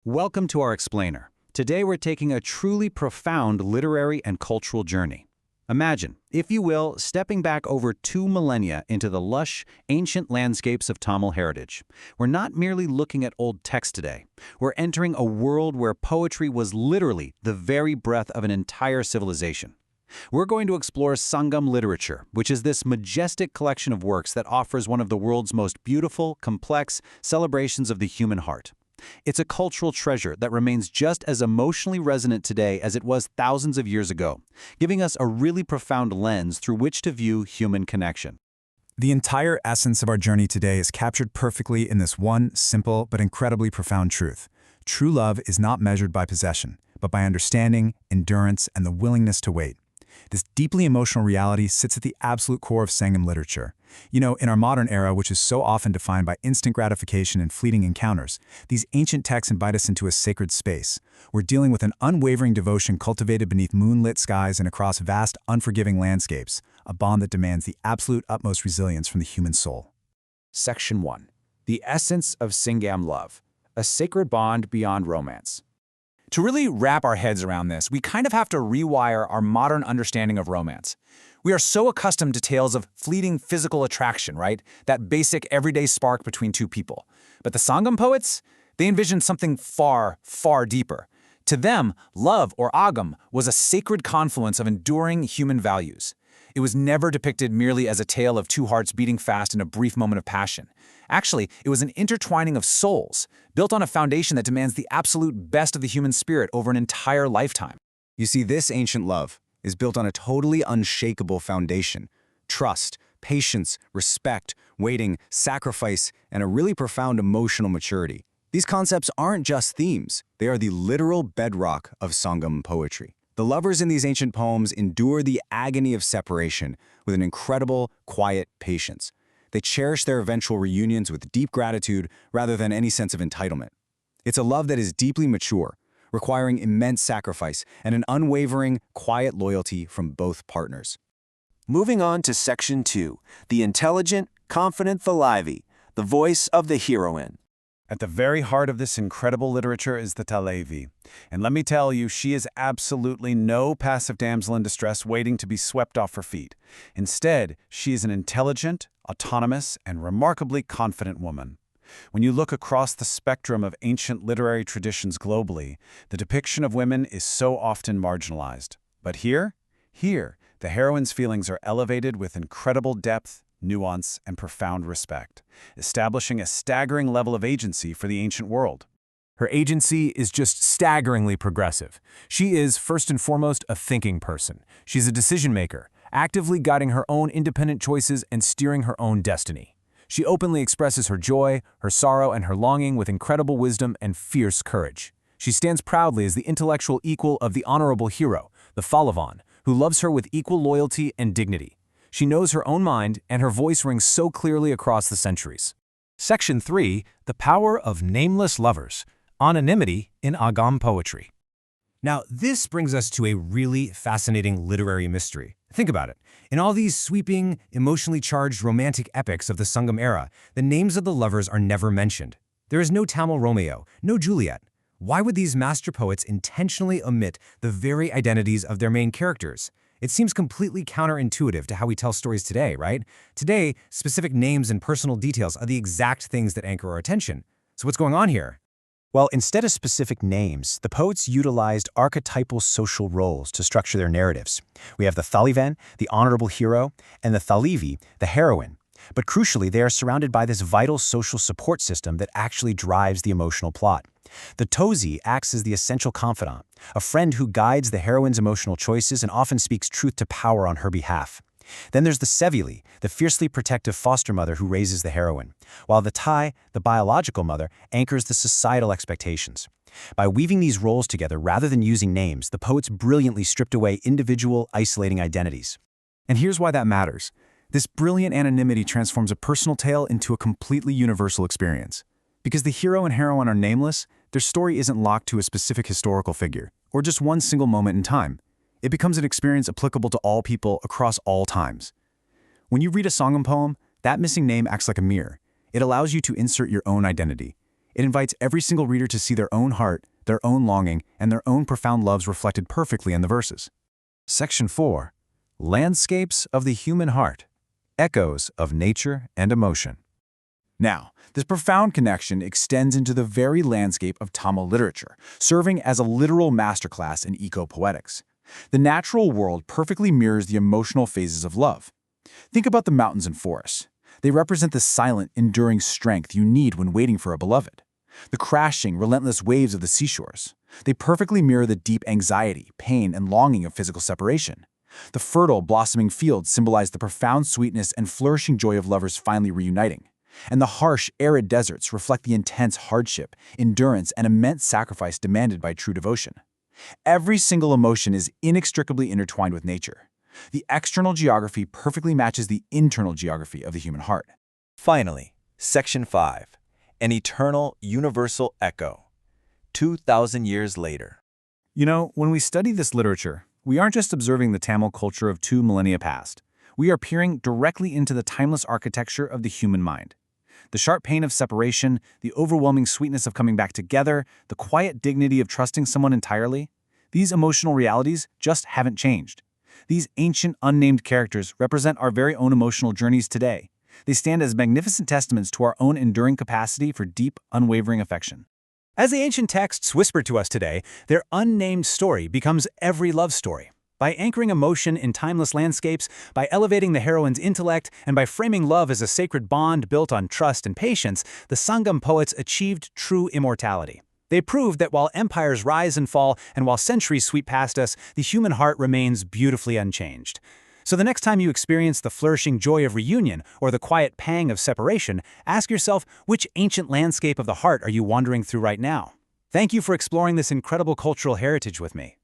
Welcome to our explainer. Today we're taking a truly profound literary and cultural journey. Imagine, if you will, stepping back over 2 millennia into the lush, ancient landscapes of Tamil heritage. We're not merely looking at old text today. We're entering a world where poetry was literally the very breath of an entire civilization. We're going to explore Sangam literature, which is this majestic collection of works that offers one of the world's most beautiful, complex celebrations of the human heart. It's a cultural treasure that remains just as emotionally resonant today as it was thousands of years ago, giving us a really profound lens through which to view human connection. The entire essence of our journey today is captured perfectly in this one simple but incredibly profound truth. True love is not measured by possession, but by understanding, endurance, and the willingness to wait. This deeply emotional reality sits at the absolute core of Sangam literature. In our modern era, which is so often defined by instant gratification and fleeting encounters, these ancient texts invite us into a sacred space. We're dealing with an unwavering devotion cultivated beneath moonlit skies and across vast, unforgiving landscapes, a bond that demands the absolute utmost resilience from the human soul. Section 1. The essence of Sangam love, a sacred bond beyond romance. To really wrap our heads around this, we kind of have to rewire our modern understanding of romance. We are so accustomed to tales of fleeting physical attraction, right? That basic everyday spark between two people. But the Sangam poets, they envisioned something far, far deeper. To them, love, or agam, was a sacred confluence of enduring human values. It was never depicted merely as a tale of two hearts beating fast in a brief moment of passion. Actually, it was an intertwining of souls, built on a foundation that demands the absolute best of the human spirit over an entire lifetime. You see, this ancient love is built on a totally unshakable foundation. Trust, patience, respect, waiting, sacrifice, and a really profound emotional maturity. These concepts aren't just themes, they are the literal bedrock of Sangam poetry. The lovers in these ancient poems endure the agony of separation with an incredible, quiet patience. They cherish their eventual reunions with deep gratitude rather than any sense of entitlement. It's a love that is deeply mature, requiring immense sacrifice and an unwavering, quiet loyalty from both partners. Moving on to Section 2, the intelligent, confident Thalaivi, the voice of the heroine. At the very heart of this incredible literature is the Thalaivi. And let me tell you, she is absolutely no passive damsel in distress waiting to be swept off her feet. Instead, she is an intelligent, autonomous, and remarkably confident woman. When you look across the spectrum of ancient literary traditions globally, the depiction of women is so often marginalized. But here, the heroine's feelings are elevated with incredible depth, nuance, and profound respect, establishing a staggering level of agency for the ancient world. Her agency is just staggeringly progressive. She is, first and foremost, a thinking person. She's a decision maker, actively guiding her own independent choices and steering her own destiny. She openly expresses her joy, her sorrow, and her longing with incredible wisdom and fierce courage. She stands proudly as the intellectual equal of the honorable hero, the Thalaivi, who loves her with equal loyalty and dignity. She knows her own mind, and her voice rings so clearly across the centuries. Section 3, the power of nameless lovers, anonymity in Agam poetry. Now, this brings us to a really fascinating literary mystery. Think about it. In all these sweeping, emotionally charged romantic epics of the Sangam era, the names of the lovers are never mentioned. There is no Tamil Romeo, no Juliet. Why would these master poets intentionally omit the very identities of their main characters? It seems completely counterintuitive to how we tell stories today, right? Today, specific names and personal details are the exact things that anchor our attention. So what's going on here? Well, instead of specific names, the poets utilized archetypal social roles to structure their narratives. We have the Thalaivi, the honorable hero, and the Thalaivi, the heroine. But crucially, they are surrounded by this vital social support system that actually drives the emotional plot. The Tozi acts as the essential confidant, a friend who guides the heroine's emotional choices and often speaks truth to power on her behalf. Then there's the Sevili, the fiercely protective foster mother who raises the heroine, while the Tai, the biological mother, anchors the societal expectations. By weaving these roles together rather than using names, the poets brilliantly stripped away individual, isolating identities. And here's why that matters. This brilliant anonymity transforms a personal tale into a completely universal experience. Because the hero and heroine are nameless, their story isn't locked to a specific historical figure, or just one single moment in time. It becomes an experience applicable to all people across all times. When you read a Sangam poem, that missing name acts like a mirror. It allows you to insert your own identity. It invites every single reader to see their own heart, their own longing, and their own profound loves reflected perfectly in the verses. Section 4. Landscapes of the Human Heart. Echoes of Nature and Emotion. Now, this profound connection extends into the very landscape of Tamil literature, serving as a literal masterclass in eco-poetics. The natural world perfectly mirrors the emotional phases of love. Think about the mountains and forests. They represent the silent, enduring strength you need when waiting for a beloved. The crashing, relentless waves of the seashores. They perfectly mirror the deep anxiety, pain, and longing of physical separation. The fertile, blossoming fields symbolize the profound sweetness and flourishing joy of lovers finally reuniting. And the harsh, arid deserts reflect the intense hardship, endurance, and immense sacrifice demanded by true devotion. Every single emotion is inextricably intertwined with nature. The external geography perfectly matches the internal geography of the human heart. Finally, Section 5. An eternal, universal echo. 2,000 years later. You know, when we study this literature, we aren't just observing the Tamil culture of 2 millennia past. We are peering directly into the timeless architecture of the human mind. The sharp pain of separation, the overwhelming sweetness of coming back together, the quiet dignity of trusting someone entirely, these emotional realities just haven't changed. These ancient, unnamed characters represent our very own emotional journeys today. They stand as magnificent testaments to our own enduring capacity for deep, unwavering affection. As the ancient texts whisper to us today, their unnamed story becomes every love story. By anchoring emotion in timeless landscapes, by elevating the heroine's intellect, and by framing love as a sacred bond built on trust and patience, the Sangam poets achieved true immortality. They proved that while empires rise and fall, and while centuries sweep past us, the human heart remains beautifully unchanged. So the next time you experience the flourishing joy of reunion or the quiet pang of separation, ask yourself, which ancient landscape of the heart are you wandering through right now? Thank you for exploring this incredible cultural heritage with me.